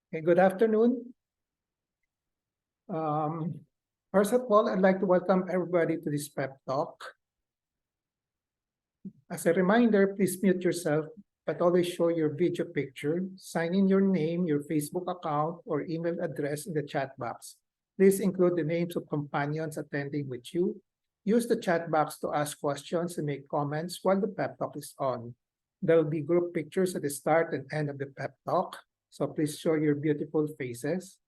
Okay, good afternoon. First of all, I'd like to welcome everybody to this pep talk. As a reminder, please mute yourself, but always show your video picture. Sign in your name, your Facebook account, or email address in the chat box. Please include the names of companions attending with you. Use the chat box to ask questions and make comments while the pep talk is on. There will be group pictures at the start and end of the pep talk, so please show your beautiful faces.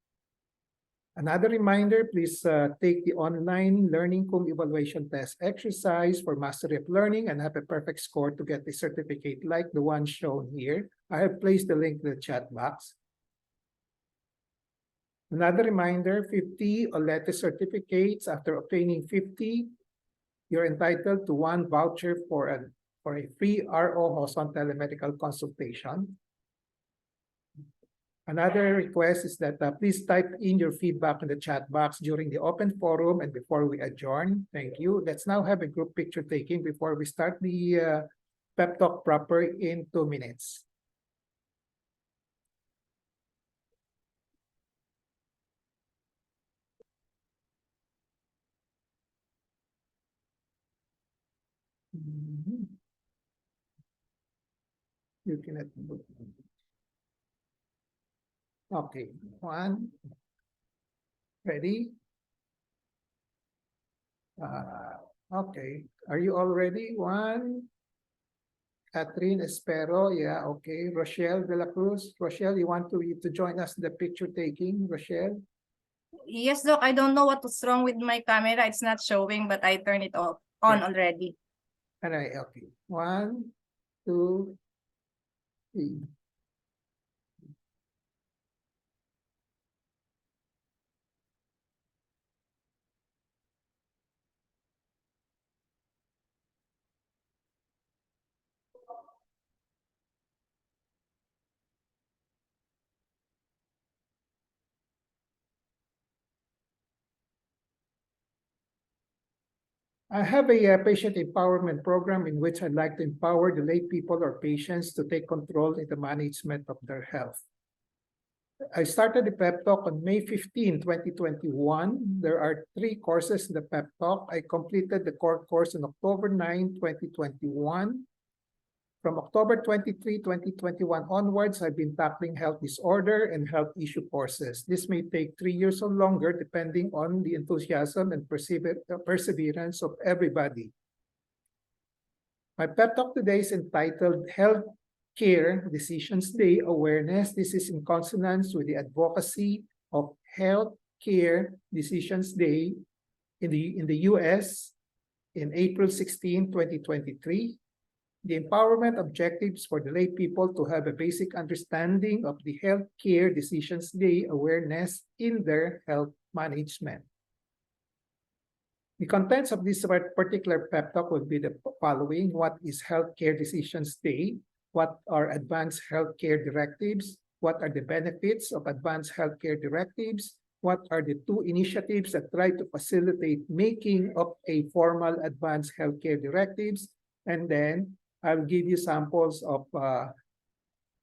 Another reminder, please take the online Learning Kum evaluation test exercise for mastery of learning and have a perfect score to get the certificate like the one shown here. I have placed the link in the chat box. Another reminder, 50 OLETE certificates. After obtaining 50, you're entitled to one voucher for a free ROJoson telemedical consultation. Another request is that please type in your feedback in the chat box during the open forum and before we adjourn. Thank you. Let's now have a group picture taking before we start the pep talk proper in 2 minutes. You cannot move. Okay, one. Ready? Okay, are you all ready? One. Catherine Espero, yeah, okay. Rochelle de la Cruz. Rochelle, you want to join us in the picture taking, Rochelle? Yes, Doc. I don't know what's wrong with my camera. It's not showing, but I turned it on already. Alright, okay. 1, 2, 3. I have a patient empowerment program in which I'd like to empower the lay people or patients to take control in the management of their health. I started the pep talk on May 15, 2021. There are 3 courses in the pep talk. I completed the core course on October 9, 2021. From October 23, 2021 onwards, I've been tackling health disorder and health issue courses. This may take 3 years or longer depending on the enthusiasm and perseverance of everybody. My pep talk today is entitled Health Care Decisions Day Awareness. This is in consonance with the advocacy of Health Care Decisions Day in the US in April 16, 2023. The empowerment objectives for the lay people to have a basic understanding of the Healthcare Decisions Day awareness in their health management. The contents of this particular pep talk will be the following. What is Healthcare Decisions Day? What are advanced healthcare directives? What are the benefits of advanced healthcare directives? What are the 2 initiatives that try to facilitate making of a formal advanced healthcare directives? And then I'll give you samples of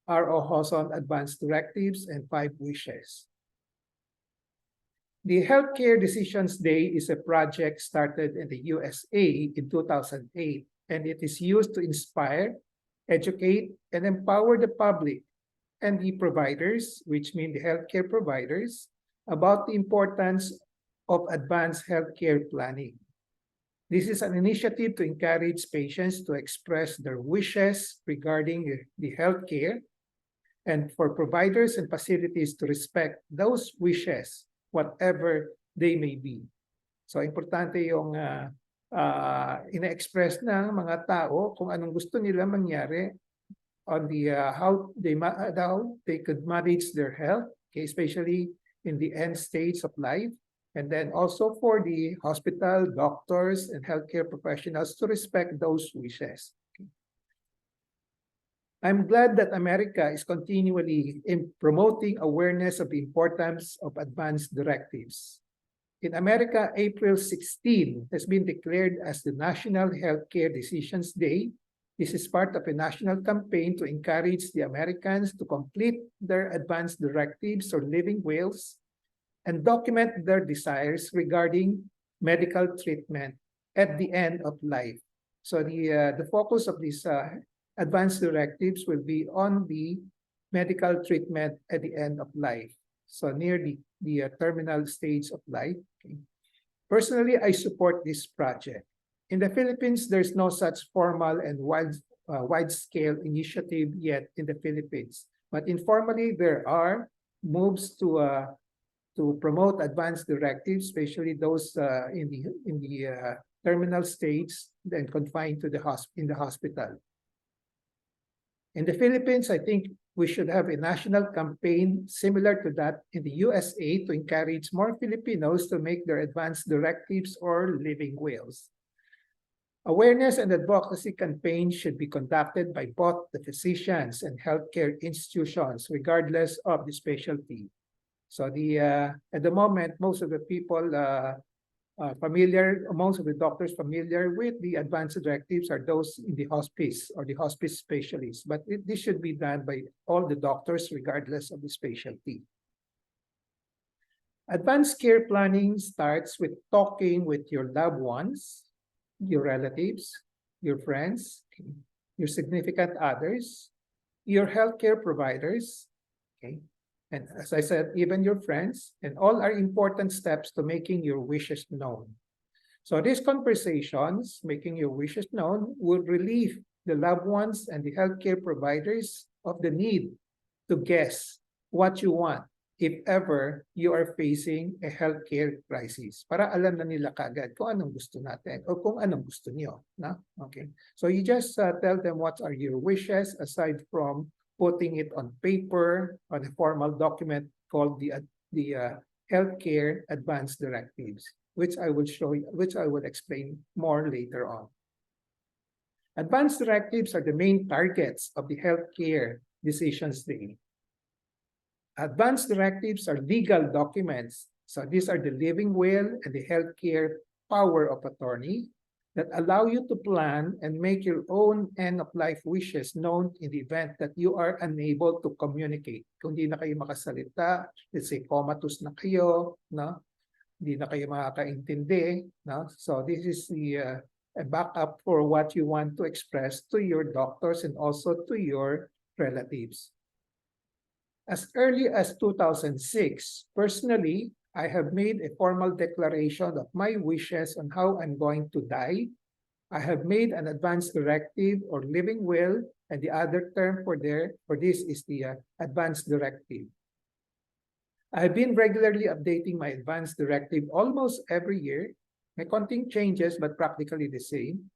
ROJoson advanced directives and 5 wishes. The Healthcare Decisions Day is a project started in the USA in 2008, and it is used to inspire, educate, and empower the public and the providers, which mean the healthcare providers, about the importance of advanced healthcare planning. This is an initiative to encourage patients to express their wishes regarding the healthcare and for providers and facilities to respect those wishes, whatever they may be. So, importante yung ina-express ng mga tao kung anong gusto nila mangyari on the how they could manage their health, okay, especially in the end stage of life. And then also for the hospital, doctors, and healthcare professionals to respect those wishes. I'm glad that America is continually promoting awareness of the importance of advanced directives. In America, April 16 has been declared as the National Healthcare Decisions Day, This is part of a national campaign to encourage the Americans to complete their advance directives or living wills and document their desires regarding medical treatment at the end of life. So the focus of these advance directives will be on the medical treatment at the end of life. So near the terminal stage of life. Okay. Personally, I support this project. In the Philippines, there's no such formal and wide-scale initiative yet in the Philippines. But informally, there are moves to promote advanced directives, especially those in the terminal stage and confined to in the hospital. In the Philippines, I think we should have a national campaign similar to that in the USA to encourage more Filipinos to make their advanced directives or living wills. Awareness and advocacy campaigns should be conducted by both the physicians and healthcare institutions, regardless of the specialty. So at the moment, most of the people most of the doctors familiar with the advanced directives are those in the hospice or the hospice specialists. But this should be done by all the doctors, regardless of the specialty. Advanced care planning starts with talking with your loved ones, your relatives, your friends, your significant others, your healthcare providers, okay? And as I said, even your friends, and all are important steps to making your wishes known. So these conversations, making your wishes known, will relieve the loved ones and the healthcare providers of the need to guess what you want if ever you are facing a healthcare crisis. Para alam na nila kagad kung anong gusto natin o kung anong gusto niyo. Na? Okay. So you just tell them what are your wishes aside from putting it on paper on a formal document called the Healthcare Advanced Directives, which I will show you, which I will explain more later on. Advanced directives are the main targets of the healthcare decisions day. Advanced directives are legal documents. So these are the living will and the healthcare power of attorney that allow you to plan and make your own end-of-life wishes known in the event that you are unable to communicate. Kung di na kayo makasalita, let's say comatose na kayo, no? Di na kayo makakaintindi, no? So this is the a backup for what you want to express to your doctors and also to your relatives. As early as 2006, personally, I have made a formal declaration of my wishes on how I'm going to die. I have made an advance directive or living will, and the other term for this is the advance directive. I have been regularly updating my advance directive almost every year. May konting changes, but practically the same.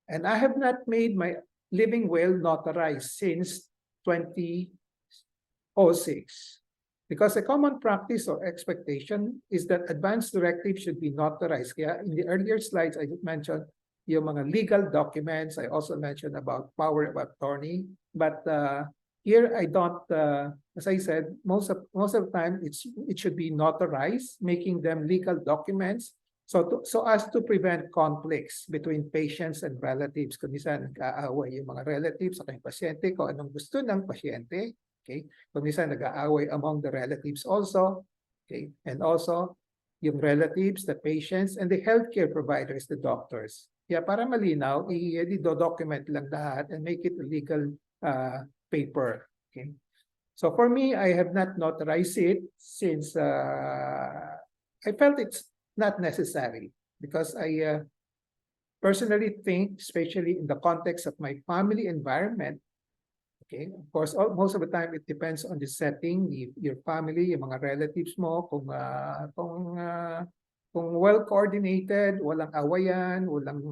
And I have not made my living will notarized since 2006. Because a common practice or expectation is that advance directives should be notarized. Kaya in the earlier slides, I mentioned yung mga legal documents. I also mentioned about power of attorney. But here I don't, as I said, most of the time it should be notarized, making them legal documents. So as to prevent conflicts between patients and relatives. Kung minsan nag-aaway yung mga relatives sa kanyang pasyente, kung anong gusto ng pasyente. Okay, kung minsan nag-aaway among the relatives also, okay, and also yung relatives, the patients, and the healthcare providers, the doctors. Yeah, para malinaw, i-document lang lahat and make it a legal paper. Okay, so for me, I have not notarized it since I felt it's not necessary because I personally think, especially in the context of my family environment. Okay, of course, most of the time it depends on the setting, your family, yung mga relatives mo, kung well coordinated, walang awayan, walang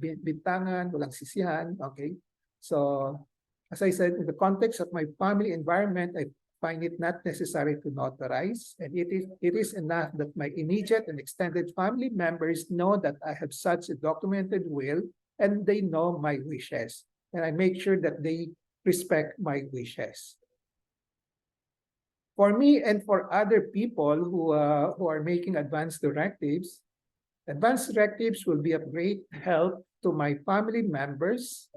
bintangan, walang sisihan, okay? So, as I said, in the context of my family environment, I find it not necessary to notarize, and it is enough that my immediate and extended family members know that I have such a documented will and they know my wishes. And I make sure that they respect my wishes. For me and for other people who are making advanced directives, Advance directives will be of great help to my family members,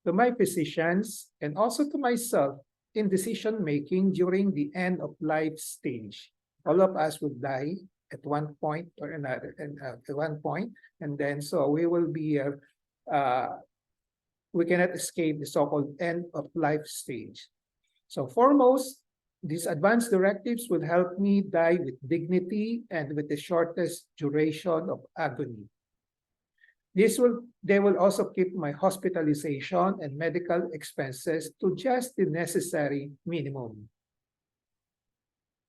to my physicians, and also to myself in decision-making during the end of life stage. All of us will die at one point or another, and at one point, and then so we will be, we cannot escape the so-called end of life stage. So foremost, these advanced directives will help me die with dignity and with the shortest duration of agony. They will also keep my hospitalization and medical expenses to just the necessary minimum.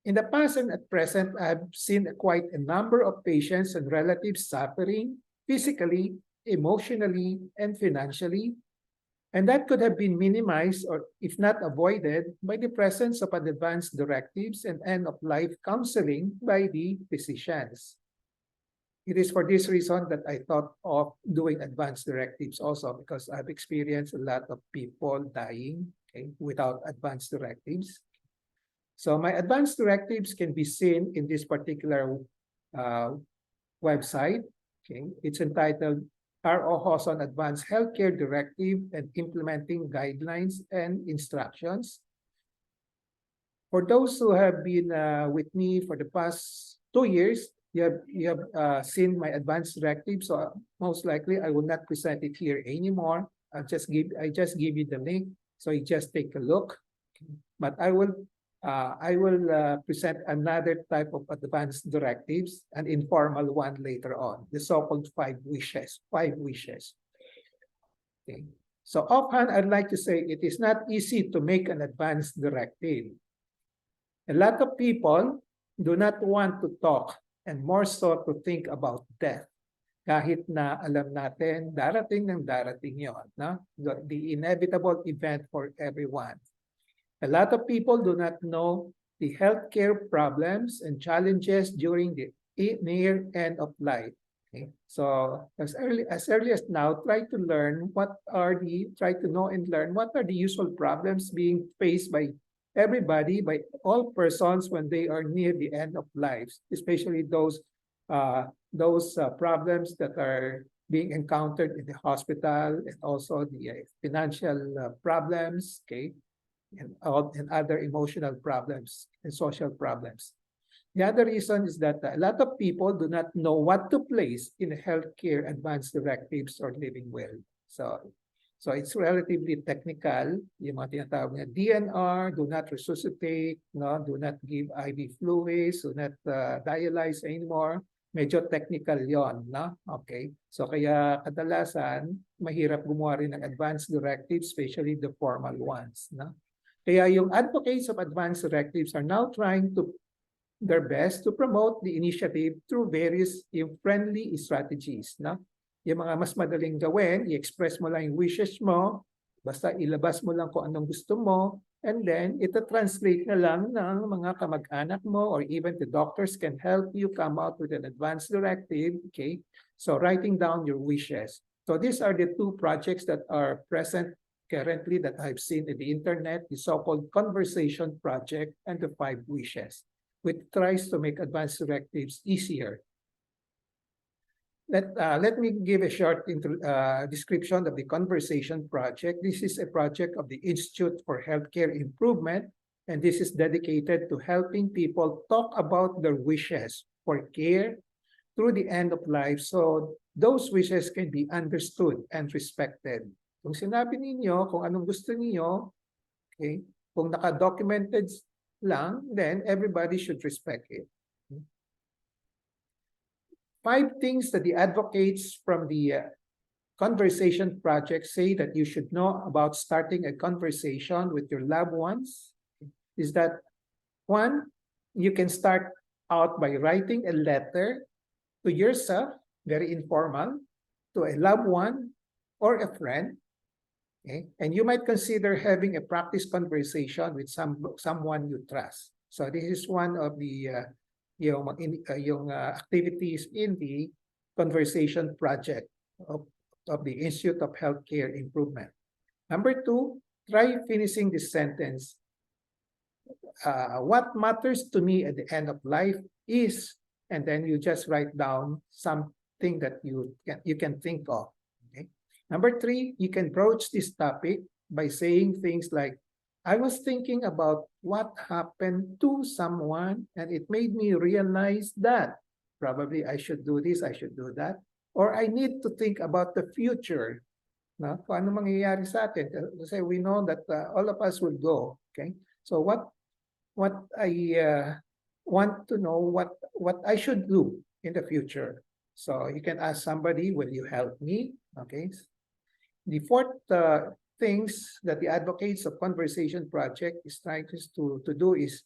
In the past and at present, I've seen quite a number of patients and relatives suffering physically, emotionally, and financially, and that could have been minimized or if not avoided by the presence of advanced directives and end-of-life counseling by the physicians. It is for this reason that I thought of doing advanced directives also, because I've experienced a lot of people dying, okay, without advanced directives. So my advanced directives can be seen in this particular website. Okay, it's entitled ROJoson Advanced Healthcare Directive and Implementing Guidelines and Instructions. For those who have been with me for the past 2 years, you have seen my advanced directive, so most likely I will not present it here anymore. I just give you the link, so you just take a look. But I will present another type of advanced directives, an informal one later on, the so-called 5 wishes. 5 wishes. Okay. So offhand, I'd like to say it is not easy to make an advanced directive. A lot of people do not want to talk and more so to think about death. Kahit na alam natin, darating yon, no? The inevitable event for everyone. A lot of people do not know the healthcare problems and challenges during the near end of life. Okay? So as early as now, try to know and learn what are the usual problems being faced by everybody, by all persons when they are near the end of lives, especially those problems that are being encountered in the hospital, and also the financial problems, okay, and other emotional problems and social problems. The other reason is that a lot of people do not know what to place in healthcare advanced directives or living will. So it's relatively technical. Yung mga tinatawag na DNR, do not resuscitate, no, do not give IV fluids, do not dialyze anymore. Medyo technical yon, no? Okay. So kaya kadalasan mahirap gumawa rin ng advanced directives, especially the formal ones, no? Kaya yung advocates of advanced directives are now trying to their best to promote the initiative through various friendly strategies, no? Yung mga mas madaling gawin, i-express mo lang yung wishes mo, basta ilabas mo lang kung anong gusto mo, and then ito translate na lang ng mga kamag-anak mo, or even the doctors can help you come out with an advanced directive, okay? So writing down your wishes. So these are the 2 projects that are present currently that I've seen in the internet, the so-called Conversation Project and the 5 wishes, which tries to make advanced directives easier. Let me give a short description of the Conversation Project. This is a project of the Institute for Healthcare Improvement, and this is dedicated to helping people talk about their wishes for care through the end of life, so those wishes can be understood and respected. Kung sinabi ninyo kung anong gusto niyo, okay, kung naka-documented lang, then everybody should respect it. 5 things that the advocates from the Conversation Project say that you should know about starting a conversation with your loved ones is that 1, you can start out by writing a letter to yourself, very informal, to a loved one or a friend, okay? And you might consider having a practice conversation with someone you trust. So this is one of the activities in the Conversation Project of the Institute of Healthcare Improvement. Number 2, try finishing this sentence. What matters to me at the end of life is, and then you just write down some thing that you can think of. Okay. Number 3, you can broach this topic by saying things like, I was thinking about what happened to someone and it made me realize that probably I should do this, I should do that, or I need to think about the future. No? Kung ano mangyayari sa atin. Kasi we know that all of us will go. Okay? So what I want to know what I should do in the future. So you can ask somebody, will you help me? Okay. The fourth things that the advocates of Conversation Project is trying to do is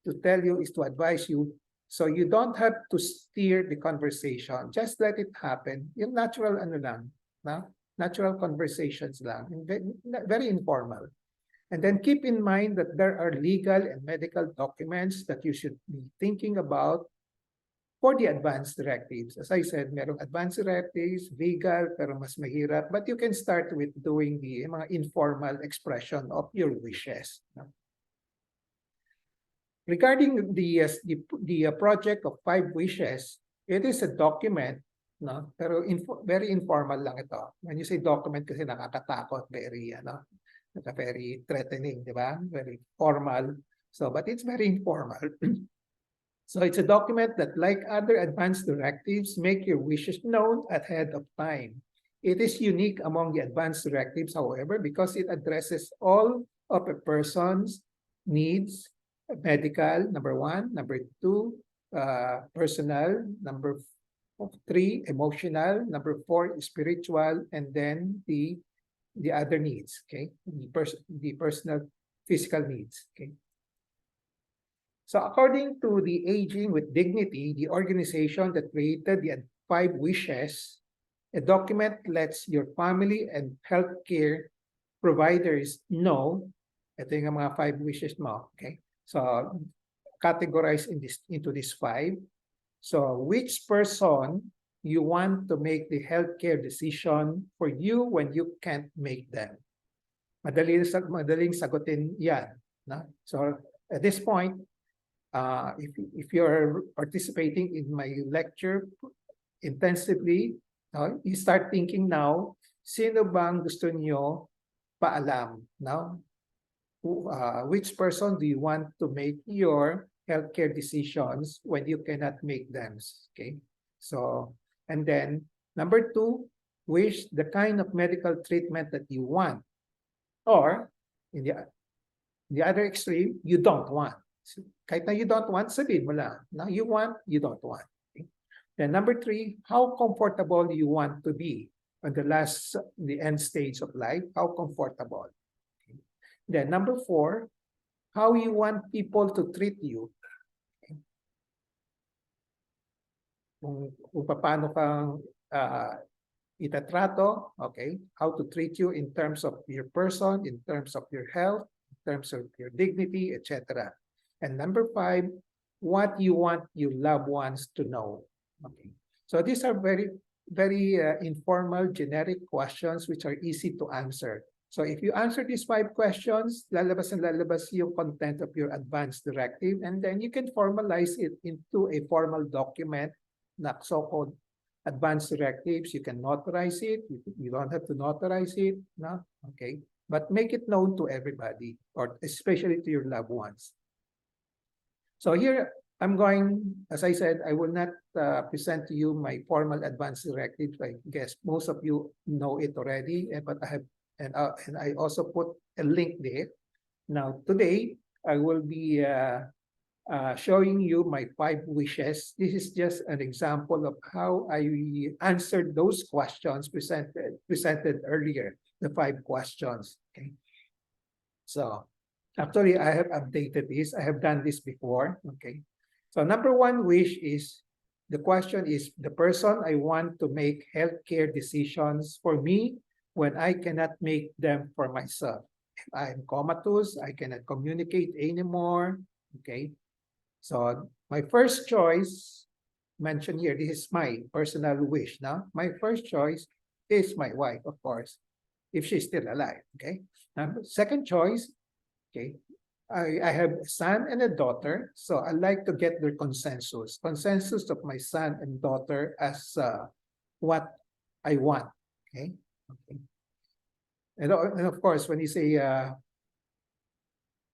to tell you, is to advise you, so you don't have to steer the conversation. Just let it happen. Yung natural ano lang, no? Natural conversations lang. Very informal. And then keep in mind that there are legal and medical documents that you should be thinking about for the advanced directives. As I said, merong advanced directives, legal, pero mas mahirap. But you can start with doing the mga informal expression of your wishes. Regarding the project of 5 wishes, it is a document, no? Pero very informal lang ito. When you say document, kasi nakakatakot, very threatening, di ba? Very formal. So, but it's very informal. So it's a document that, like other advanced directives, make your wishes known ahead of time. It is unique among the advanced directives, however, because it addresses all of a person's needs, medical, number 1, number 2, personal, number 3, emotional, number 4, spiritual, and then the other needs, okay? The personal physical needs, okay? So according to the Aging with Dignity, the organization that created the 5 wishes, a document lets your family and healthcare providers know, ito yung mga 5 wishes mo, okay? So categorize into these 5. So which person you want to make the healthcare decision for you when you can't make them? Madaling sagutin yan. No? So at this point, if you're participating in my lecture intensively, you start thinking now, sino bang gusto niyo paalam? Now, which person do you want to make your healthcare decisions when you cannot make them? Okay, so, and then number 2, wish the kind of medical treatment that you want, or in the other extreme, you don't want. So, kahit na you don't want, sabihin mo lang. Now you want, you don't want. Okay? Then number 3, how comfortable you want to be on the end stage of life. How comfortable. Okay? Then number 4, how you want people to treat you. Okay? Kung paano kang itatrato, okay? How to treat you in terms of your person, in terms of your health, in terms of your dignity, etc. And number 5, what you want your loved ones to know. Okay. So these are very informal, generic questions which are easy to answer. So if you answer these 5 questions, lalabas yung content of your advanced directive, and then you can formalize it into a formal document, na so-called advanced directives. You can notarize it. You don't have to notarize it. No? Okay. But make it known to everybody, or especially to your loved ones. So here, I'm going, as I said, I will not present to you my formal advanced directive. I guess most of you know it already, but I have, and I also put a link there. Now, today, I will be showing you my 5 wishes. This is just an example of how I answered those questions presented earlier, the 5 questions. Okay. So, actually, I have updated this. I have done this before. Okay. So number 1 wish is, the question is, the person I want to make healthcare decisions for me when I cannot make them for myself. If I'm comatose, I cannot communicate anymore. Okay. So my first choice mentioned here, this is my personal wish. Now, my first choice is my wife, of course, if she's still alive. Okay. Now, second choice, okay, I have a son and a daughter, so I like to get their consensus of my son and daughter as what I want. Okay. Okay. And of course, when you say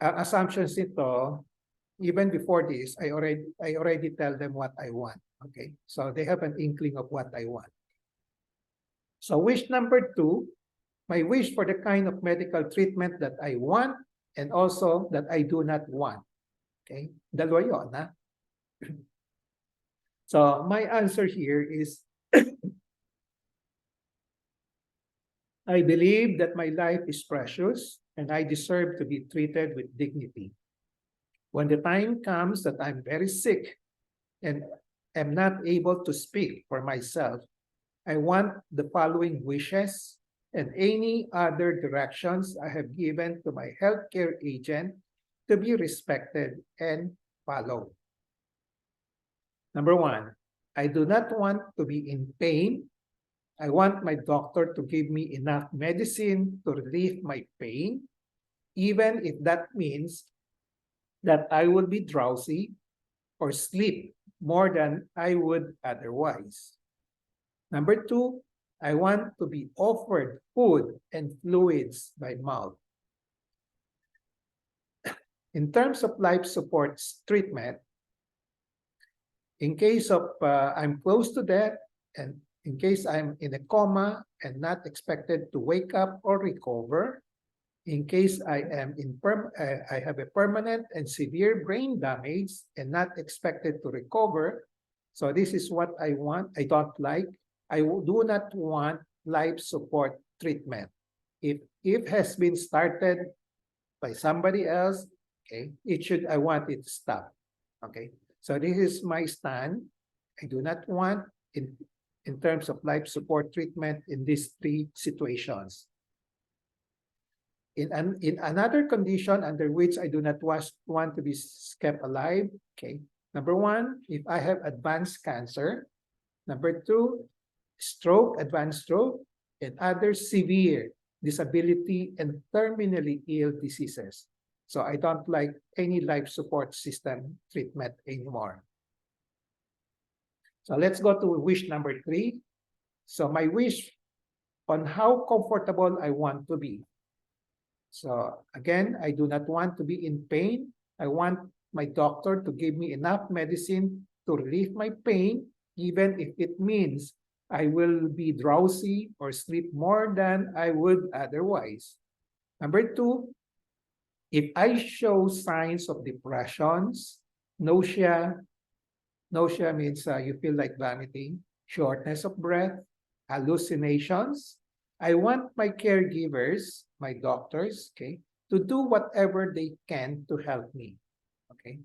assumptions nito, even before this, I already tell them what I want. Okay. So they have an inkling of what I want. So wish number 2, my wish for the kind of medical treatment that I want and also that I do not want. Okay? Dalawa yun, ha? So my answer here is I believe that my life is precious and I deserve to be treated with dignity. When the time comes that I'm very sick and am not able to speak for myself, I want the following wishes and any other directions I have given to my healthcare agent to be respected and followed. Number 1, I do not want to be in pain. I want my doctor to give me enough medicine to relieve my pain, even if that means that I will be drowsy or sleep more than I would otherwise. Number 2, I want to be offered food and fluids by mouth. In terms of life support treatment, in case of I'm close to death and in case I'm in a coma and not expected to wake up or recover, in case I have a permanent and severe brain damage and not expected to recover, so this is what I want. I don't like. I do not want life support treatment. If it has been started by somebody else, okay, I want it to stop. Okay, so this is my stand. I do not want in terms of life support treatment in these 3 situations. In another condition under which I do not want to be kept alive, okay, number 1, if I have advanced cancer. Number 2, advanced stroke, and other severe disability and terminally ill diseases. So I don't like any life support system treatment anymore. So let's go to wish number 3. So my wish on how comfortable I want to be. So again, I do not want to be in pain. I want my doctor to give me enough medicine to relieve my pain, even if it means I will be drowsy or sleep more than I would otherwise. Number 2, if I show signs of depressions, nausea means you feel like vomiting, shortness of breath, hallucinations, I want my caregivers, my doctors, okay, to do whatever they can to help me, okay?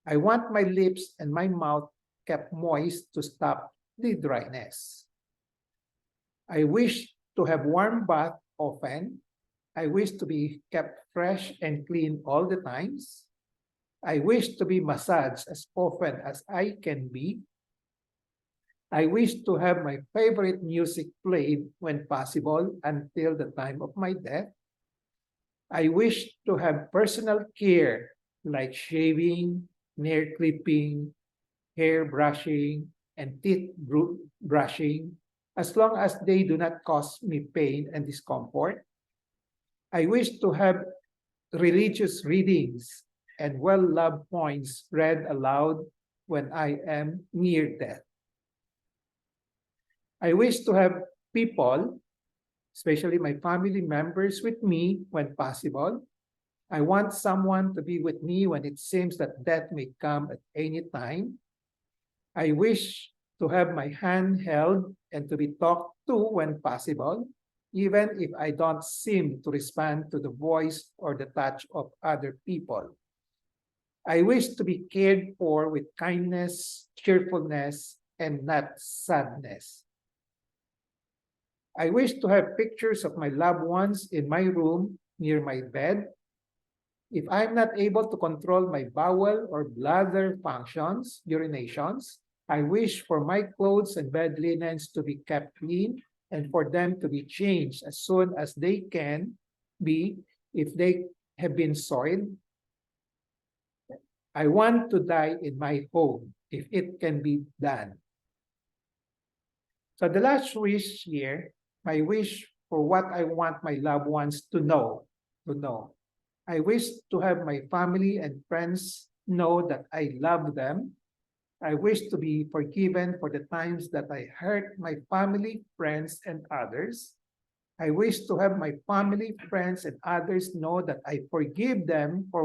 I want my lips and my mouth kept moist to stop the dryness. I wish to have warm bath often. I wish to be kept fresh and clean all the times. I wish to be massaged as often as I can be. I wish to have my favorite music played when possible until the time of my death. I wish to have personal care like shaving, nail clipping, hair brushing, and teeth brushing, as long as they do not cause me pain and discomfort. I wish to have religious readings and well-loved poems read aloud when I am near death. I wish to have people, especially my family members, with me when possible. I want someone to be with me when it seems that death may come at any time. I wish to have my hand held and to be talked to when possible, even if I don't seem to respond to the voice or the touch of other people. I wish to be cared for with kindness, cheerfulness, and not sadness. I wish to have pictures of my loved ones in my room near my bed. If I'm not able to control my bowel or bladder functions, urinations, I wish for my clothes and bed linens to be kept clean and for them to be changed as soon as they can be if they have been soiled. I want to die in my home if it can be done. So the last wish here, my wish for what I want my loved ones to know. I wish to have my family and friends know that I love them. I wish to be forgiven for the times that I hurt my family, friends, and others. I wish to have my family, friends, and others know that I forgive them for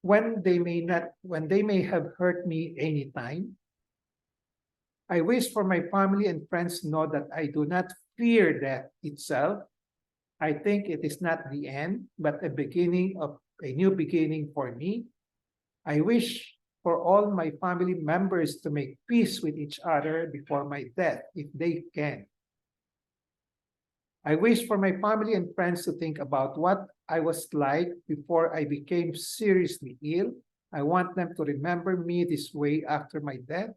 when they may have hurt me anytime. I wish for my family and friends to know that I do not fear death itself. I think it is not the end, but a beginning of a new beginning for me. I wish for all my family members to make peace with each other before my death, if they can. I wish for my family and friends to think about what I was like before I became seriously ill. I want them to remember me this way after my death.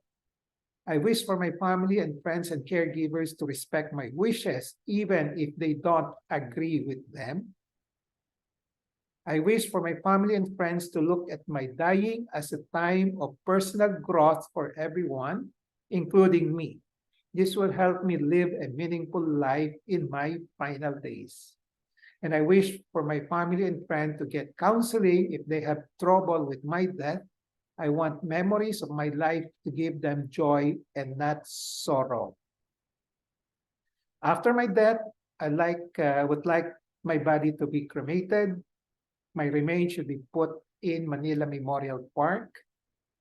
I wish for my family and friends and caregivers to respect my wishes, even if they don't agree with them. I wish for my family and friends to look at my dying as a time of personal growth for everyone, including me. This will help me live a meaningful life in my final days. And I wish for my family and friends to get counseling if they have trouble with my death. I want memories of my life to give them joy and not sorrow. After my death, I would like my body to be cremated. My remains should be put in Manila Memorial Park.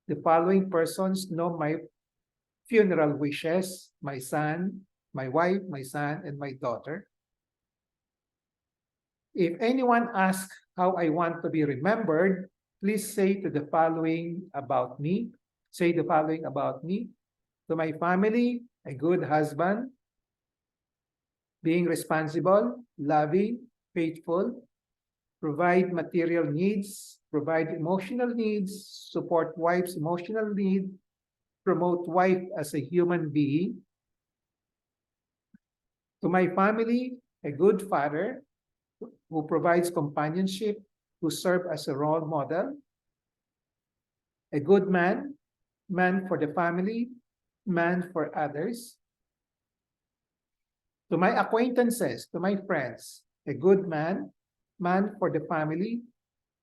The following persons know my funeral wishes: my son, my wife, my son, and my daughter. If anyone asks how I want to be remembered, please say the following about me. Say the following about me. To my family, a good husband, being responsible, loving, faithful, provide material needs, provide emotional needs, support wife's emotional need, promote wife as a human being. To my family, a good father who provides companionship, who serves as a role model, a good man, man for the family, man for others. To my acquaintances, to my friends, a good man, man for the family,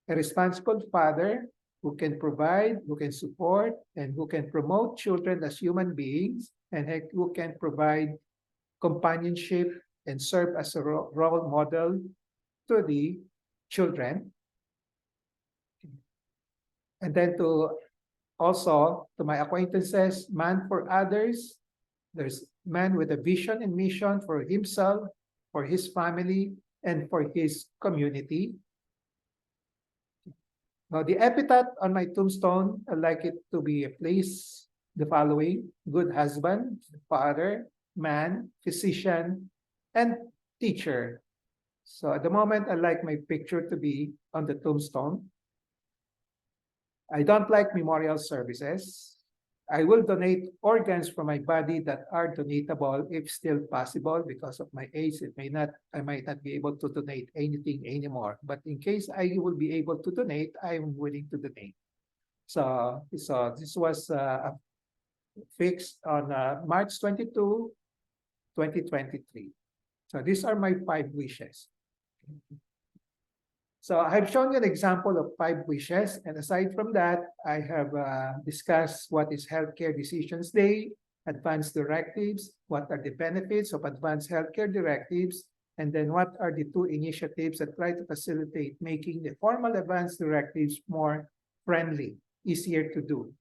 a responsible father who can provide, who can support, and who can promote children as human beings, and who can provide companionship and serve as a role model to the children. And then also to my acquaintances, man for others. There's man with a vision and mission for himself, for his family, and for his community. Now, the epitaph on my tombstone, I'd like it to be a place, the following: good husband, father, man, physician, and teacher. So at the moment, I'd like my picture to be on the tombstone. I don't like memorial services. I will donate organs from my body that are donatable if still possible. Because of my age, I might not be able to donate anything anymore. But in case I will be able to donate, I am willing to donate. So this was fixed on March 22, 2023. So these are my 5 wishes. So I've shown you an example of 5 wishes. And aside from that, I have discussed what is Healthcare Decisions Day, advanced directives, what are the benefits of advanced healthcare directives, and then what are the 2 initiatives that try to facilitate making the formal advanced directives more friendly, easier to do.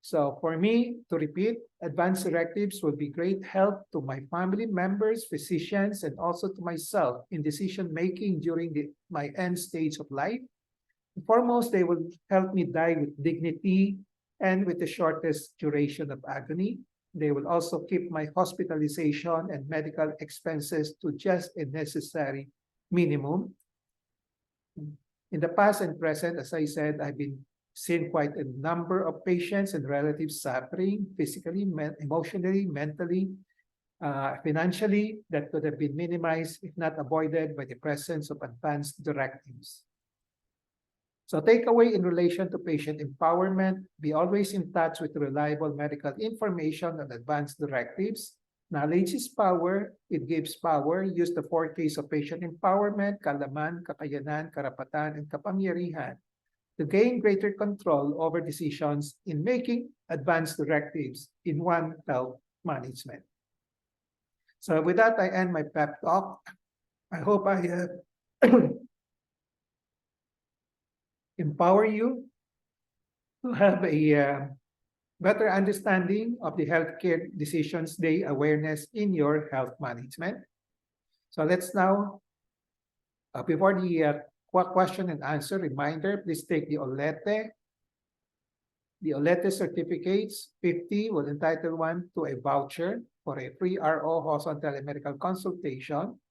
So for me, to repeat, advanced directives will be great help to my family members, physicians, and also to myself in decision-making during my end stage of life. Foremost, they will help me die with dignity and with the shortest duration of agony. They will also keep my hospitalization and medical expenses to just a necessary minimum. In the past and present, as I said, I've been seen quite a number of patients and relatives suffering physically, emotionally, mentally, financially, that could have been minimized if not avoided by the presence of advanced directives. So takeaway in relation to patient empowerment, be always in touch with reliable medical information and advanced directives. Knowledge is power, it gives power. Use the 4Ks of patient empowerment, kaalaman, kakayanan, karapatan, and kapangyarihan to gain greater control over decisions in making advanced directives in One Health management. So with that, I end my pep talk. I hope I empower you to have a better understanding of the Healthcare Decisions Day awareness in your health management. So let's now, before the question and answer reminder, please take the OLETE. The OLETE certificates, 50 will entitle one to a voucher for a free ROJoson telemedical consultation.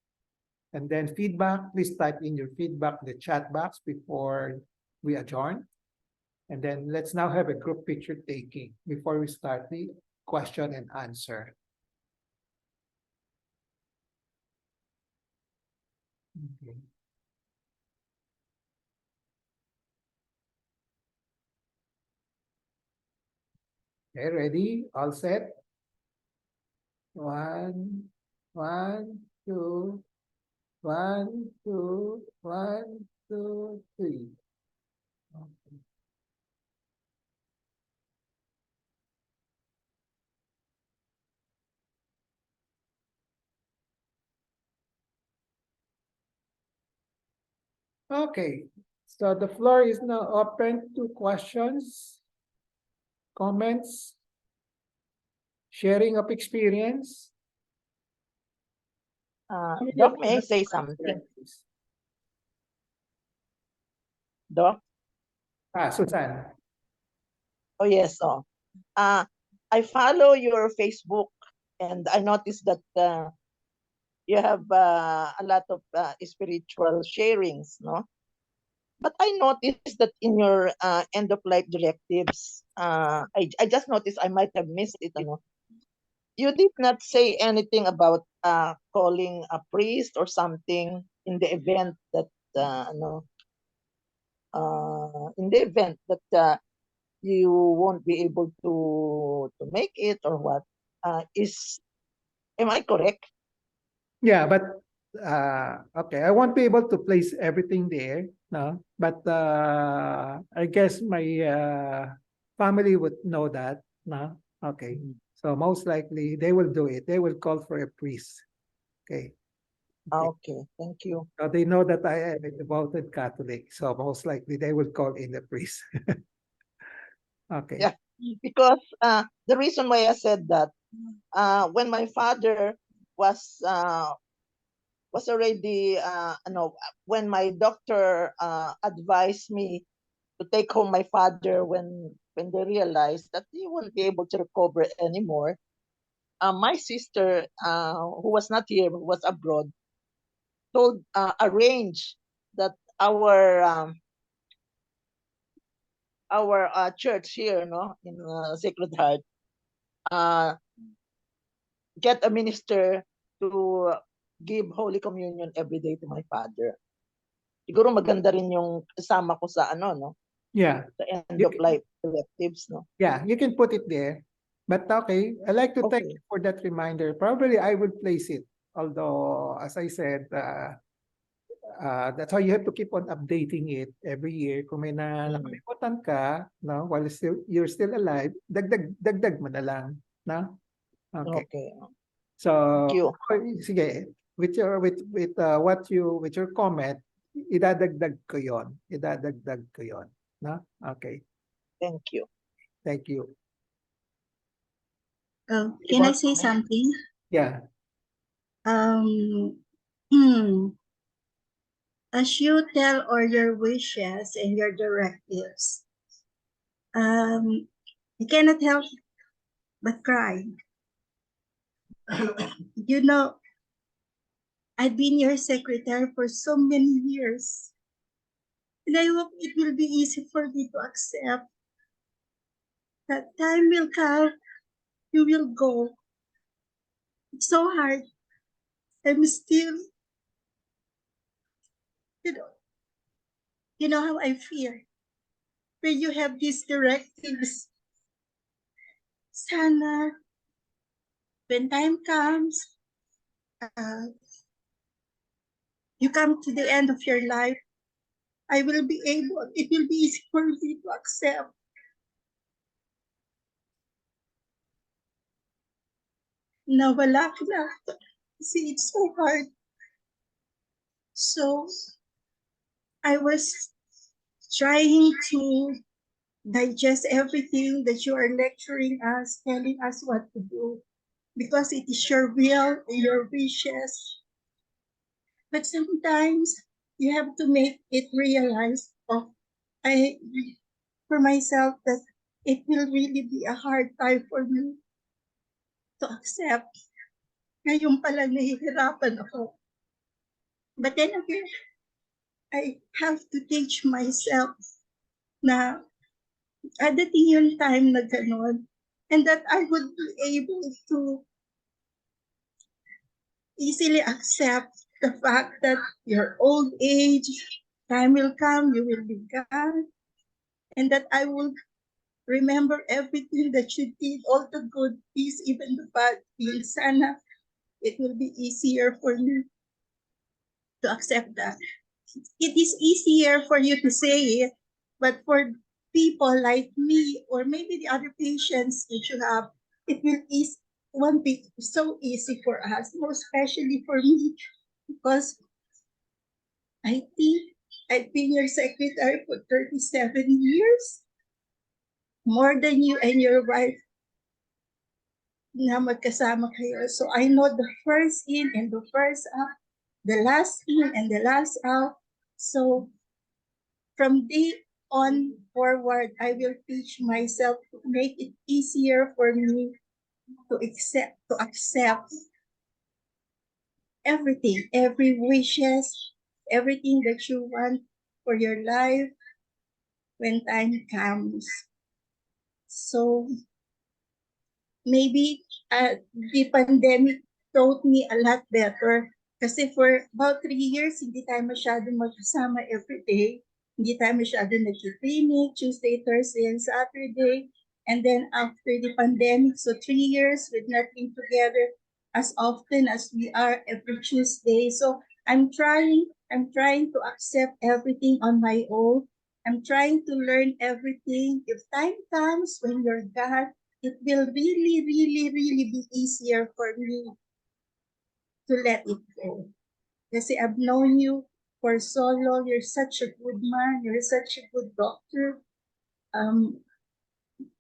And then feedback, please type in your feedback in the chat box before we adjourn. And then let's now have a group picture taking before we start the question and answer. Okay. Okay, ready? All set? One, two, 1, 2, 1, 2, 3. Okay. Okay, so the floor is now open to questions, comments, sharing of experience. Doc, may I say something? Doc? Susan. Oh, yes. I follow your Facebook and I noticed that you have a lot of spiritual sharings, no? But I noticed that in your end of life directives, I just noticed I might have missed it. You did not say anything about calling a priest or something in the event that you won't be able to make it or what. Am I correct? Yeah, but okay, I won't be able to place everything there, no. But I guess my family would know that, no. Okay, so most likely they will do it. They will call for a priest. Okay. Okay, thank you. So they know that I am a devoted Catholic, so most likely they will call in a priest. Okay. Yeah, because the reason why I said that, when my father was already when my doctor advised me to take home my father when they realized that he won't be able to recover anymore, my sister, who was not here, who was abroad, told arrange that our church here, no, in Sacred Heart, get a minister to give Holy Communion every day to my father. Siguro maganda rin yung kasama ko sa no? Yeah. The end of life directives, no? Yeah, you can put it there. But okay, I like to thank Okay. you for that reminder. Probably I will place it. Although, as I said, that's how you have to keep on updating it every year. Kung may nakalimutan ka, no, while you're still alive, dagdag mo na lang, no? Okay. Okay. So, Thank you. sige, with your comment, idadagdag ko 'yon. Idadagdag ko 'yon, no? Okay. Thank you. Thank you. Can I say something? Yeah. As you tell all your wishes and your directives, I cannot help but cry. You know, I've been your secretary for so many years, and I hope it will be easy for me to accept that time will come, you will go. It's so hard. I'm still, you know how I feel. where you have these directives. Sana, when time comes, you come to the end of your life, it will be easy for me to accept. Na wala ka na. Kasi it's so hard. So, I was trying to digest everything that you are lecturing us, telling us what to do, because it is your will and your wishes. But sometimes you have to make it realize for myself that it will really be a hard time for me to accept. Ngayon pala nahihirapan ako. But then again, I have to teach myself na adating yung time na gano'n, and that I would be able to easily accept the fact that your old age, time will come, you will be gone, and that I will remember everything that you did, all the good things, even the bad things. Sana it will be easier for me to accept that. It is easier for you to say it, but for people like me, or maybe the other patients that you have, won't be so easy for us, more especially for me, because I think I've been your secretary for 37 years, more than you and your wife na magkasama kayo. So I know the first in and the first out, the last in and the last out. So from day on forward, I will teach myself to make it easier for me to accept everything, every wishes, everything that you want for your life when time comes. So maybe the pandemic taught me a lot better. Kasi for about 3 years, hindi tayo masyadong magkasama every day. Hindi tayo masyadong nag-clinic, Tuesday, Thursday, and Saturday. And then after the pandemic, so 3 years with not being together as often as we are every Tuesday. So I'm trying to accept everything on my own. I'm trying to learn everything. If time comes when you're gone, it will really, really, really be easier for me to let it go. Kasi I've known you for so long. You're such a good man. You're such a good doctor.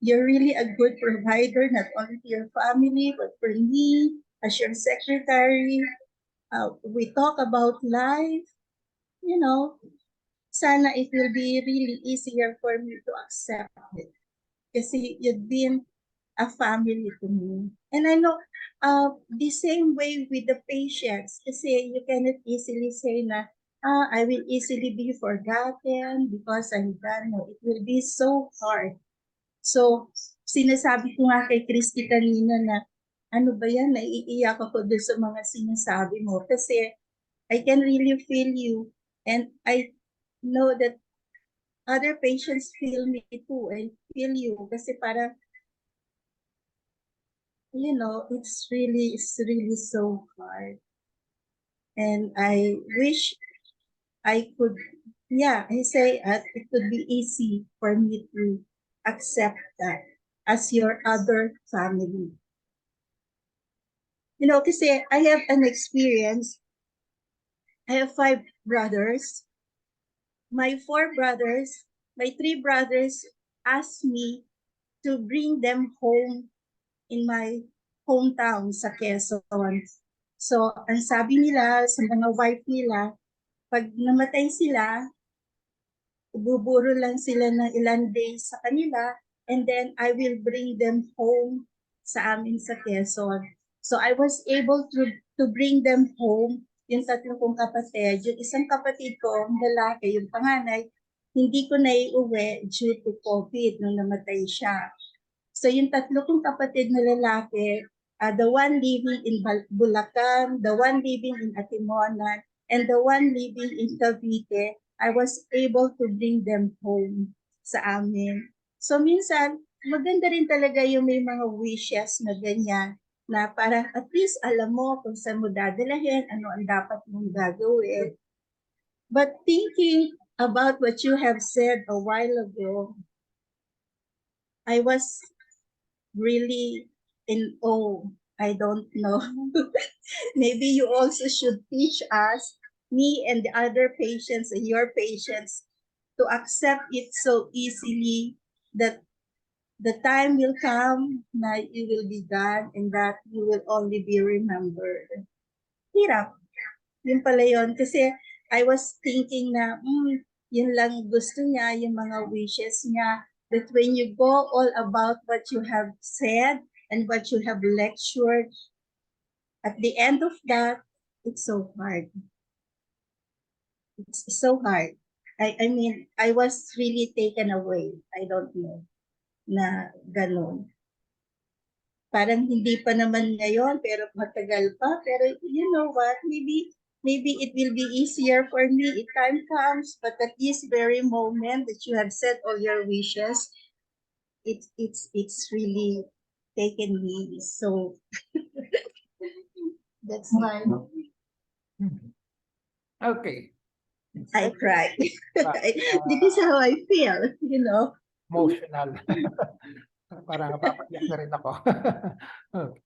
You're really a good provider, not only to your family, but for me, as your secretary. We talk about life. You know, sana it will be really easier for me to accept it. Kasi you've been a family to me. And I know the same way with the patients, kasi you cannot easily say na, I will easily be forgotten because I'm done. No, it will be so hard. So, sinasabi ko nga kay Christy kanina na, ano ba yan, naiiyak ako doon sa mga sinasabi mo. Kasi I can really feel you, and I know that other patients feel me too, and feel you. Kasi parang, you know, it's really so hard. And I wish I could, I say it could be easy for me to accept that as your other family. You know, kasi I have an experience. I have 5 brothers. My 3 brothers asked me to bring them home in my hometown sa Quezon. So, ang sabi nila sa mga wife nila, pag namatay sila, buburo lang sila ng ilang days sa kanila, and then I will bring them home sa amin sa Quezon. So I was able to bring them home, yung 3 kong kapatid. Yung isang kapatid ko, lalaki, yung panganay, hindi ko naiuwi due to COVID nung namatay siya. So yung 3 kong kapatid na lalaki, the one living in Bulacan, the one living in Atimonan, and the one living in Cavite, I was able to bring them home sa amin. So minsan, maganda rin talaga yung may mga wishes na ganyan, na para at least alam mo kung saan mo dadalahin, ano ang dapat mong gagawin. But thinking about what you have said a while ago, I was really in awe. I don't know. Maybe you also should teach us, me and the other patients and your patients, to accept it so easily that the time will come na you will be gone and that you will only be remembered. Hirap. Yun pala yun. Kasi I was thinking na, yun lang gusto niya, yung mga wishes niya, that when you go all about what you have said and what you have lectured, at the end of that, it's so hard. It's so hard. I mean, I was really taken away. I don't know na ganun. Parang hindi pa naman ngayon, pero matagal pa. Pero you know what, maybe it will be easier for me if time comes, but at this very moment that you have said all your wishes, it's really taken me. So that's why Okay. I cry. Ah, This is how I feel, you know. Emotional. Parang napapaiyak na rin ako. Okay.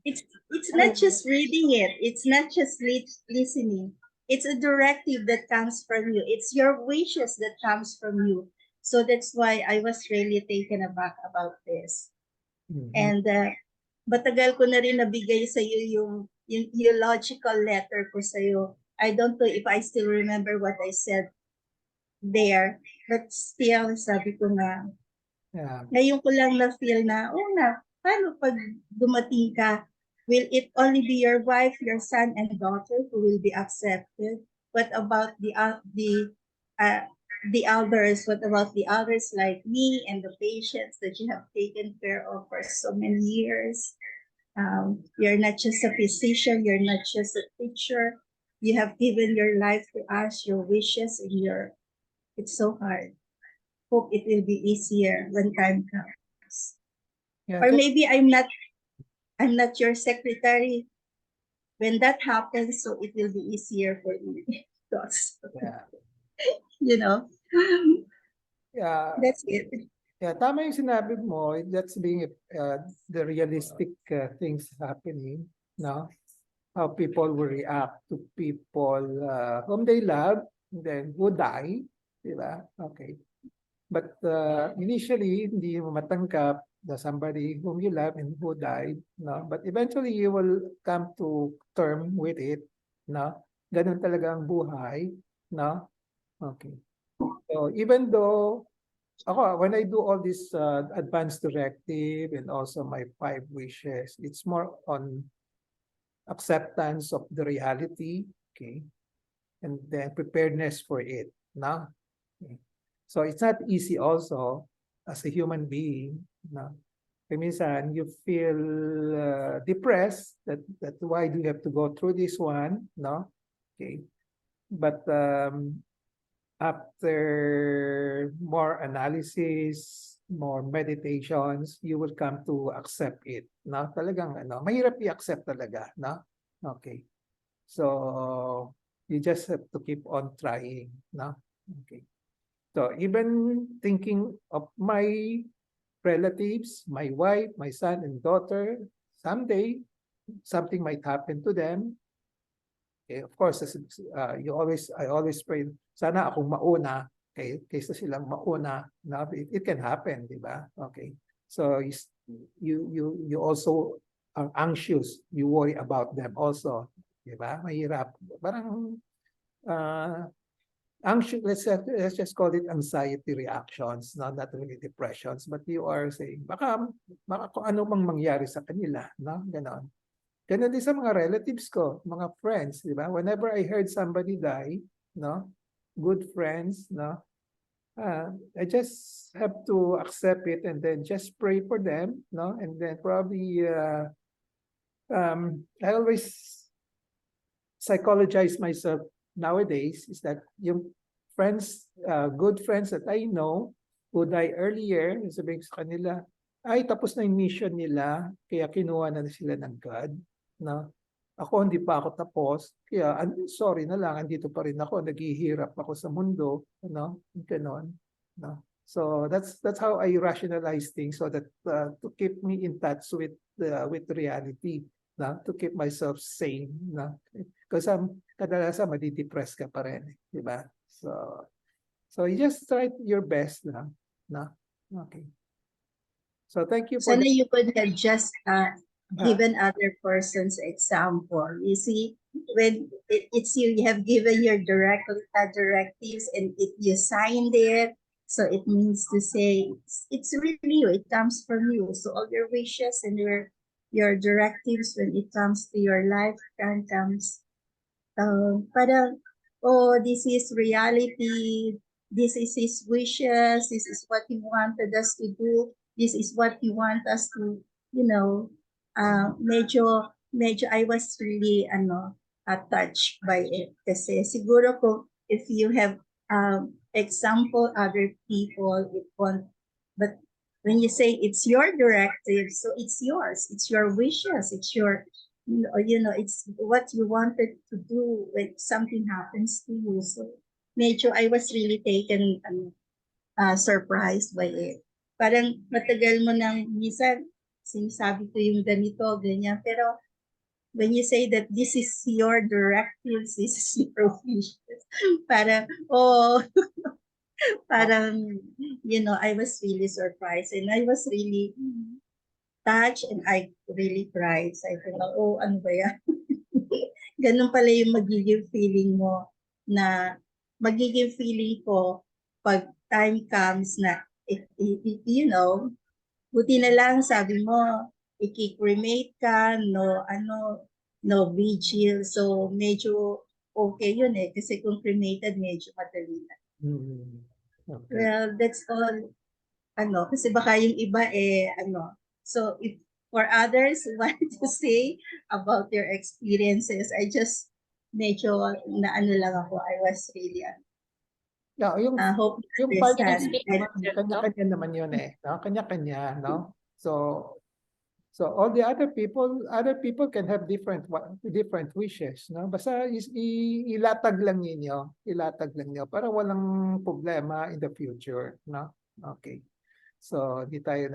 It's not just reading it. It's not just listening. It's a directive that comes from you. It's your wishes that comes from you. So that's why I was really taken aback about this. mhm. And matagal ko na rin nabigay sa iyo yung logical letter ko sa iyo. I don't know if I still remember what I said there, but still sabi ko nga, Yeah. ngayon ko lang na-feel na, oh nga, paano pag dumating ka, will it only be your wife, your son, and daughter who will be accepted? What about the others? What about the others like me and the patients that you have taken care of for so many years? You're not just a physician, you're not just a teacher. You have given your life to us, your wishes, and it's so hard. Hope it will be easier when time comes. Yeah, Or just- maybe I'm not your secretary when that happens, so it will be easier for me. Because, yeah. you know, Yeah. that's it. Yeah, tama yung sinabi mo. That's being the realistic things happening, no? How people will react to people whom they love, and then who die, di ba? Okay. But initially, hindi mo matanggap the somebody whom you love and who died, no? But eventually, you will come to term with it, no? Ganun talaga ang buhay, no? Okay. So even though ako, when I do all this advanced directive and also my 5 wishes, it's more on acceptance of the reality, okay, and then preparedness for it. No? Okay. So it's not easy also as a human being. No? Kaya minsan you feel depressed that why do you have to go through this one? No? Okay. But after more analysis, more meditations, you will come to accept it. No? Talagang mahirap i-accept talaga, no? Okay. So you just have to keep on trying, no? Okay. So even thinking of my relatives, my wife, my son and daughter, someday something might happen to them. Okay, of course, I always pray, sana akong mauna, okay, kaysa silang mauna, na it can happen, di ba? Okay. So you also are anxious, you worry about them also, di ba? Mahirap. Parang anxious, let's just call it anxiety reactions, no? Not really depressions, but you are saying, baka kung ano mang mangyari sa kanila, no? Ganon. Ganun din sa mga relatives ko, mga friends, di ba? Whenever I heard somebody die, no? Good friends, no? I just have to accept it and then just pray for them, no? And then probably, I always psychologize myself nowadays is that yung friends, good friends that I know who died earlier, sabihin ko sa kanila, ay tapos na yung mission nila, kaya kinuha na sila ng God. No? Ako hindi pa ako tapos, kaya sorry na lang, andito pa rin ako, naghihirap ako sa mundo, ganon. No? So that's how I rationalize things so that to keep me in touch with reality, no? To keep myself sane, no? Because kadalasan madidepress ka pa rin, di ba? So you just try your best lang, no? Okay. So thank you for Sana you could have just the, given other persons example. You see, when it's you have given your directives and you signed it, so it means to say it's really you. It comes from you. So all your wishes and your directives when it comes to your life comes. Parang, oh, this is reality. This is his wishes. This is what he wanted us to do. This is what he want us to, medyo I was really, touched by it. Kasi siguro kung if you have, example other people, it won't, but when you say it's your directive, so it's yours, it's your wishes, it's your, it's what you wanted to do when something happens to you. So medyo I was really taken, surprised by it. Parang matagal mo nang minsan sinasabi ko yung ganito, ganyan. Pero when you say that this is your directives, this is your wishes, parang, oh, parang, I was really surprised and I was really touched and I really cried. So I thought, oh, ano ba yan? Ganun pala yung magiging feeling mo na, magiging feeling ko pag time comes na, buti na lang sabi mo, i-cremate ka, no vigil. So medyo okay yun eh. Kasi kung cremated, medyo madali na. okay. Well, that's all. Kasi baka yung iba So if for others who want to say about their experiences, I just medyo lang ako. I was really Yeah, yung hope part understand. kanya-kanya naman yun eh, no? Kanya-kanya, no? So all the other people can have different wishes, no? Basta ilatag lang niyo para walang problema in the future, no? Okay. So di tayo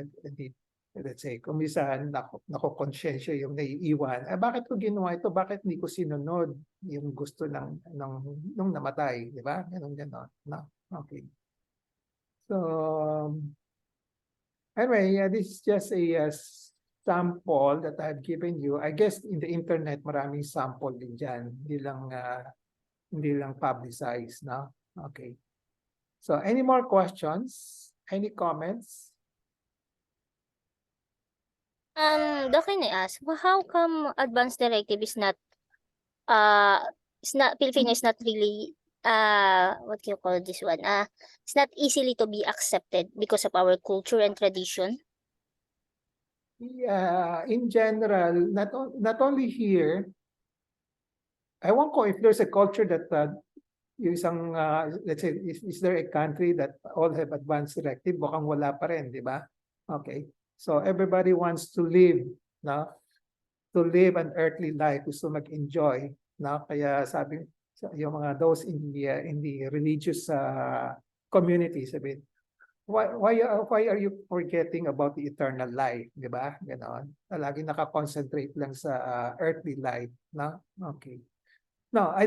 let's say, kung minsan nakokonsensya yung naiiwan, bakit ko ginawa ito? Bakit hindi ko sinunod yung gusto nung namatay? Di ba? Ganon. No? Okay. So, anyway, this is just a sample that I've given you. I guess in the internet, maraming sample din dyan. Hindi lang publicized, no? Okay. So, any more questions? Any comments? Doc, can I ask, how come advance directive is not Filipino is not really what do you call this one? It's not easily to be accepted because of our culture and tradition. Yeah, in general, not only here. I won't know if there's a culture that yung isang let's say is there a country that all have advance directive? Bukang wala pa rin, di ba? Okay. So everybody wants to live, no? To live an earthly life, gusto mag-enjoy, no? Kaya sabi yung mga those in the religious community, sabi, why are you forgetting about the eternal life, di ba? Ganon. Lagi naka-concentrate lang sa earthly life, no? Okay. No, I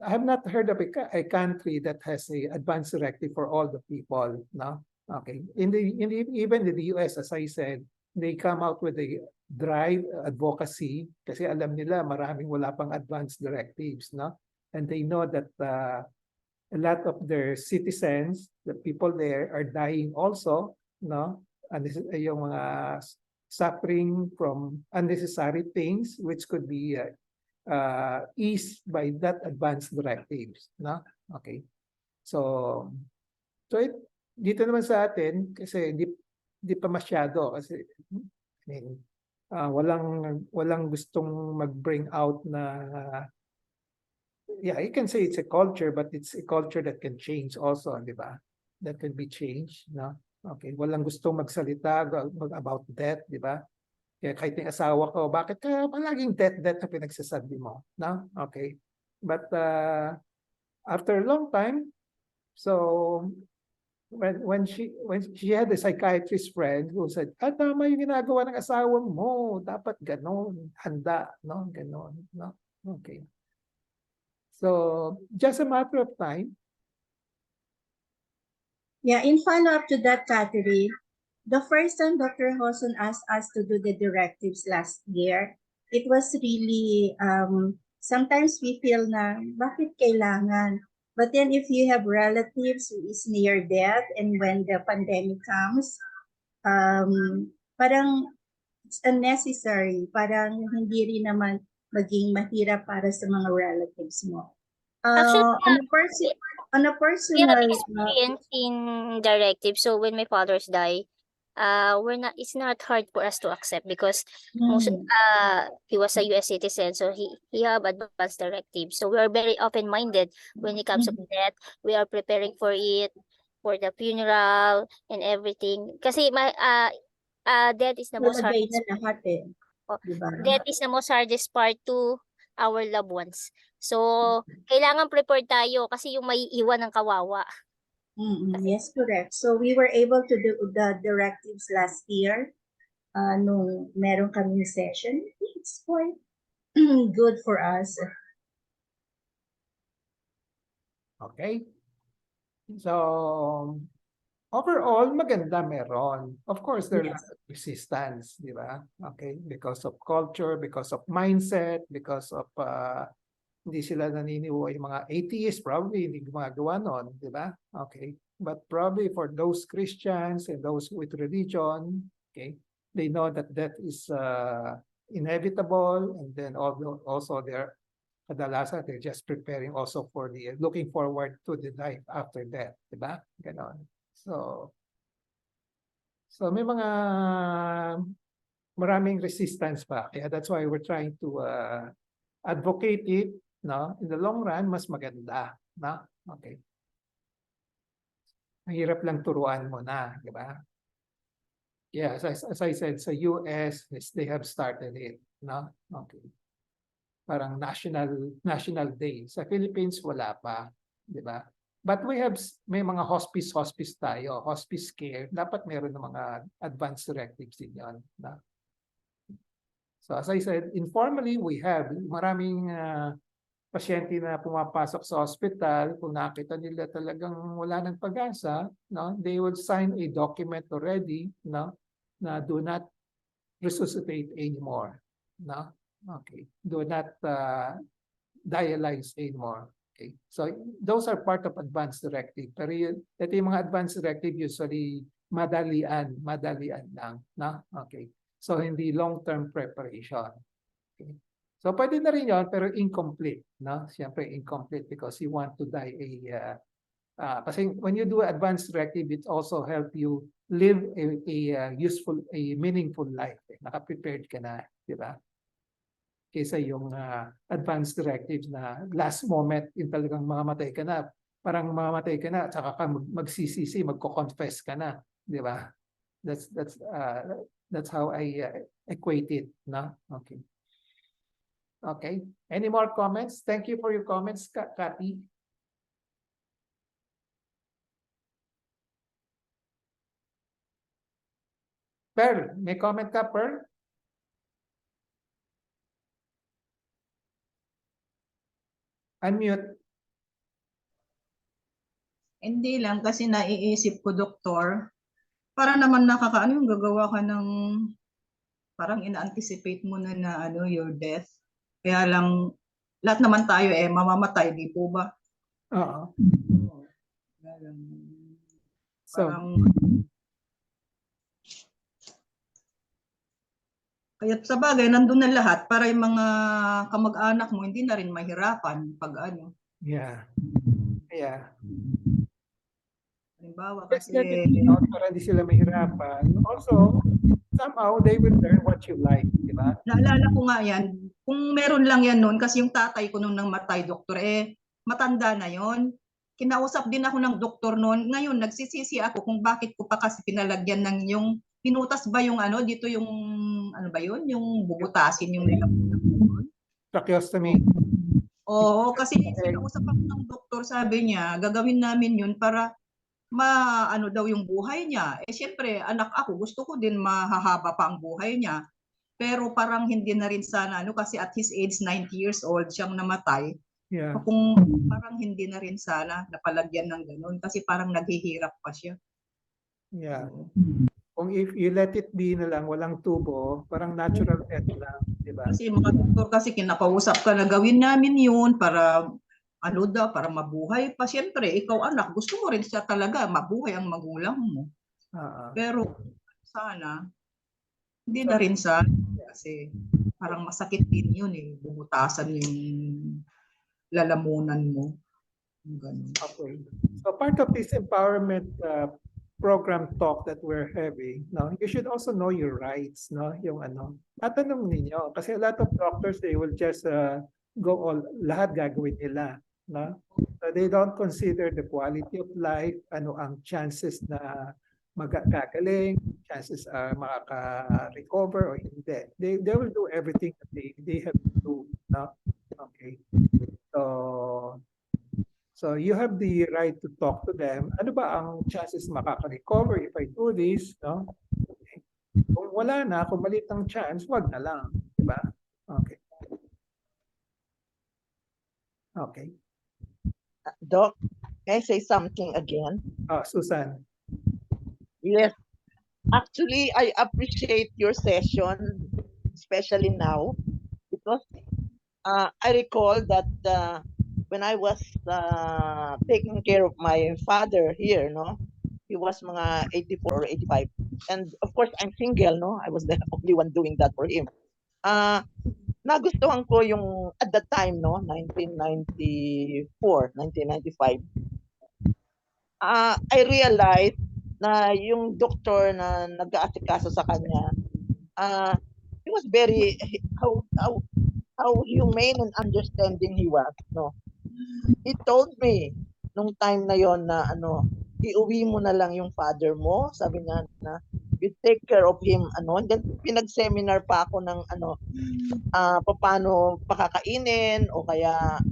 have not heard of a country that has a advance directive for all the people, no? Okay. Even in the US, as I said, they come out with a drive advocacy kasi alam nila maraming wala pang advance directives, no? And they know that a lot of their citizens, the people there are dying also, no? And this is yung mga suffering from unnecessary things which could be eased by that advance directives, no? Okay. So dito naman sa atin kasi di pa masyado kasi I mean, walang gustong mag-bring out na yeah, you can say it's a culture, but it's a culture that can change also, di ba? That can be changed, no? Okay, walang gusto magsalita about death, di ba? Kaya kahit yung asawa ko, bakit ka palaging death na pinagsasabi mo, no? Okay. But after a long time, so when she had a psychiatrist friend who said, tama yung ginagawa ng asawa mo, dapat ganon, handa, no? Ganon, no? Okay. So, just a matter of time. Yeah, in follow-up to that, Catherine, the first time Dr. Hoson asked us to do the directives last year, it was really, sometimes we feel na, bakit kailangan? But then if you have relatives who is near death and when the pandemic comes, parang it's unnecessary. Parang hindi rin naman maging mahirap para sa mga relatives mo. Actually, On a we have personal, experience in directive. So when my fathers die, it's not hard for us to accept because he was a US citizen, so he have advanced directives. So we are very open-minded when it comes to death. We are preparing for it, for the funeral and everything. Kasi death is the most nalagay hardest. na lahat eh. Oh, Diba? Death is the most hardest part to our loved ones. So, kailangan prepared tayo kasi yung may iwan ng kawawa. Yes, correct. So we were able to do the directives last year nung meron kaming session. It's quite good for us. Okay. So, overall, maganda meron. Of course, there Yes. are resistance, di ba? Okay, because of culture, because of mindset, because of hindi sila naniniwala, yung mga atheists probably hindi gumagawa nun, di ba? Okay, but probably for those Christians and those with religion, okay, they know that death is inevitable, and then also they're kadalasan they're just preparing also for looking forward to the life after death, di ba? Ganon. So may mga maraming resistance pa. Kaya that's why we're trying to advocate it, no? In the long run, mas maganda, no? Okay. Mahirap lang turuan mo na, di ba? Yeah, as I said, sa US, they have started it, no? Okay. Parang national day. Sa Philippines, wala pa, di ba? But may mga hospice tayo, hospice care. Dapat meron ng mga advanced directives din yun. No? So as I said, informally, we have maraming pasyente na pumapasok sa hospital. Kung nakita nila talagang wala ng pag-asa, no? They will sign a document already, no? Na do not resuscitate anymore. No? Okay. Do not dialyze anymore. Okay. So those are part of advanced directive. Pero ito yung mga advanced directive usually madalian lang. No? Okay. So hindi long-term preparation. Okay. So pwede na rin yun, pero incomplete. No? Siyempre incomplete because you want to die kasi when you do advanced directive, it also help you live a useful, a meaningful life. Naka-prepared ka na, di ba? Kaysa yung advanced directives na last moment, yung talagang mamamatay ka na, parang mamamatay ka na, tsaka ka magsisisi, magko-confess ka na, di ba? That's how I equate it, no? Okay. Okay. Any more comments? Thank you for your comments, Kathy. Pearl, may comment ka, Pearl? Unmute. Hindi lang kasi naiisip ko, Doktor, para naman nakakaano yung gagawa ka ng parang ina-anticipate mo na ano your death. Kaya lang lahat naman tayo mamamatay, di po ba? Oo. Kaya lang, So, parang kaya sa bagay nandun na lahat para yung mga kamag-anak mo hindi na rin mahirapan pag ano. yeah. Yeah. Halimbawa Just kasi let it out para hindi sila mahirapan. Also, somehow they will learn what you like, di ba? naalala ko nga yan, Kung meron lang yan noon, kasi yung tatay ko nung namatay, doktor, matanda na yon. Kinausap din ako ng doktor noon. Ngayon, nagsisisi ako kung bakit ko pa kasi pinalagyan ng yung, pinutas ba yung dito yung, ano ba yun, yung bubutasin yung nilapunan. Tracheostomy. Oo, kasi kinausap ako ng doktor, sabi niya, gagawin namin yun para maano daw yung buhay niya. Siyempre, anak ako, gusto ko din mahahaba pa ang buhay niya. Pero parang hindi na rin sana, kasi at his age, 90 years old, siyang namatay. Yeah. Kung parang hindi na rin sana napalagyan ng ganun kasi parang naghihirap pa siya. Yeah. Kung if you let it be na lang, walang tubo, parang natural death lang, di ba? Kasi mga doktor kasi kinakausap ka na gawin namin yun para para mabuhay pa. Siyempre, ikaw anak, gusto mo rin siya talaga, mabuhay ang magulang mo. Pero sana, hindi na rin sana kasi parang masakit din yun bubutasan yung lalamunan mo. Ganun. Okay. So part of this empowerment program talk that we're having, no, you should also know your rights, no, yung tatanong ninyo. Kasi a lot of doctors, they will just go lahat gagawin nila, no? So they don't consider the quality of life, ano ang chances na magagaling, chances makaka-recover or hindi. They will do everything that they have to do, no? Okay. So you have the right to talk to them. Ano ba ang chances makaka-recover if I do this, no? Okay. Kung wala na, kung maliit ang chance, wag na lang, di ba? Okay. Okay. Doc, can I say something again? Susan. Yes. Actually, I appreciate your session, especially now, because I recall that when I was taking care of my father here, no, he was mga 84 or 85. And of course, I'm single, no? I was the only one doing that for him. Nagustuhan ko yung, at that time, no, 1994, 1995, I realized na yung doktor na nag-aasikaso sa kanya, he was very, how humane and understanding he was, no? He told me nung time na yon na iuwi mo na lang yung father mo, sabi niya na you take care of him, and then pinag-seminar pa ako ng paano pakakainin, o kaya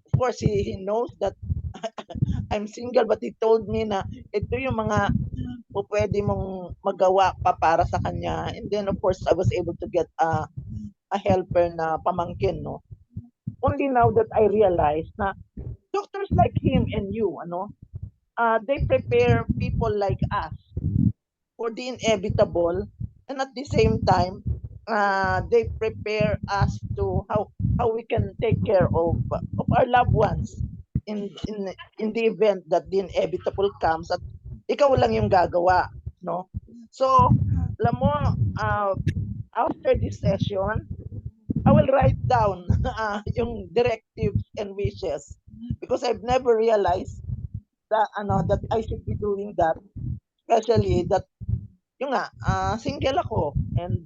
of course he knows that I'm single, but he told me na ito yung mga pwede mong magawa pa para sa kanya. And then of course I was able to get a helper na pamangkin, no? Only now that I realize na doctors like him and you, they prepare people like us for the inevitable, and at the same time, they prepare us to how we can take care of our loved ones in the event that the inevitable comes at ikaw lang yung gagawa, no? So, alam mo, after this session, I will write down yung directives and wishes because I've never realized that that I should be doing that, especially that yung nga single ako, and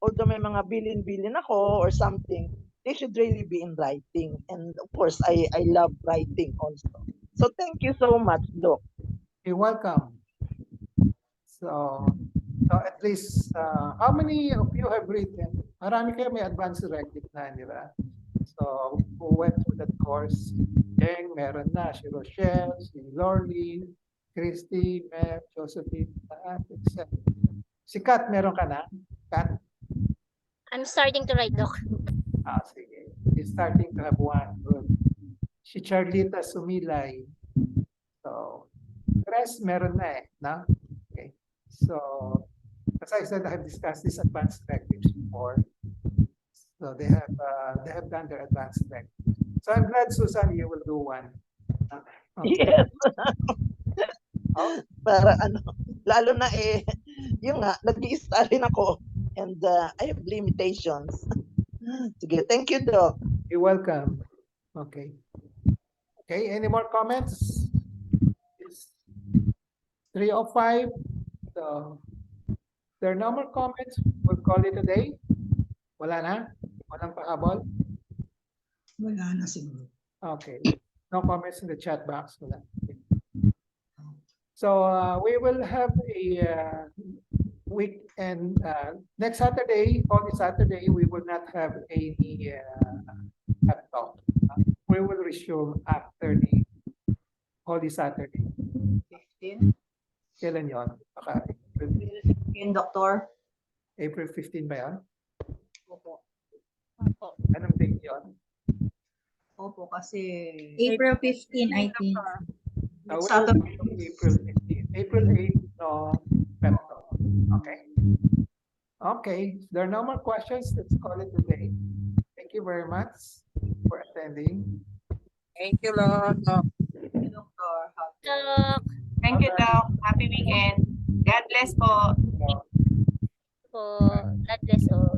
although may mga bilin ako or something, they should really be in writing, and of course I love writing also. So thank you so much, Doc. You're welcome. So at least, how many of you have written? Marami kayo may advanced directive na, di ba? So, who went through that course? Jeng, meron na. Si Rochelle, si Lorly, Christy, Mel, Josephine, etc. Si Kat, meron ka na? Kat? I'm starting to write, Doc. Sige. You're starting to have one. Good. Si Charlita Sumilay. So, the rest meron na no? Okay. So, as I said, I have discussed these advanced directives before. So they have done their advanced directives. So I'm glad, Susan, you will do one. Okay. Yes. Para lalo na yung nga, nag-i-start rin ako, and I have limitations. Sige, thank you, Doc. You're welcome. Okay. Okay, any more comments? It's 3:05. So, there are no more comments. We'll call it a day. Wala na? Walang pahabol? Wala na siguro. Okay. No comments in the chat box. Wala. So we will have a weekend next Saturday, Holy Saturday, we will not have any pep talk. We will resume after the Holy Saturday. 15. Kailan yun? Baka Doctor. April 15 ba yun? Opo. Anong date yun? Opo, kasi April 15, I think. We will Saturday. do April 15. April 8, no pep talk. Okay. Okay. If there are no more questions, let's call it a day. Thank you very much for attending. Thank you, Lord. Doctor. Doc, Thank you, Doc. Happy weekend. God bless po. po, God bless all.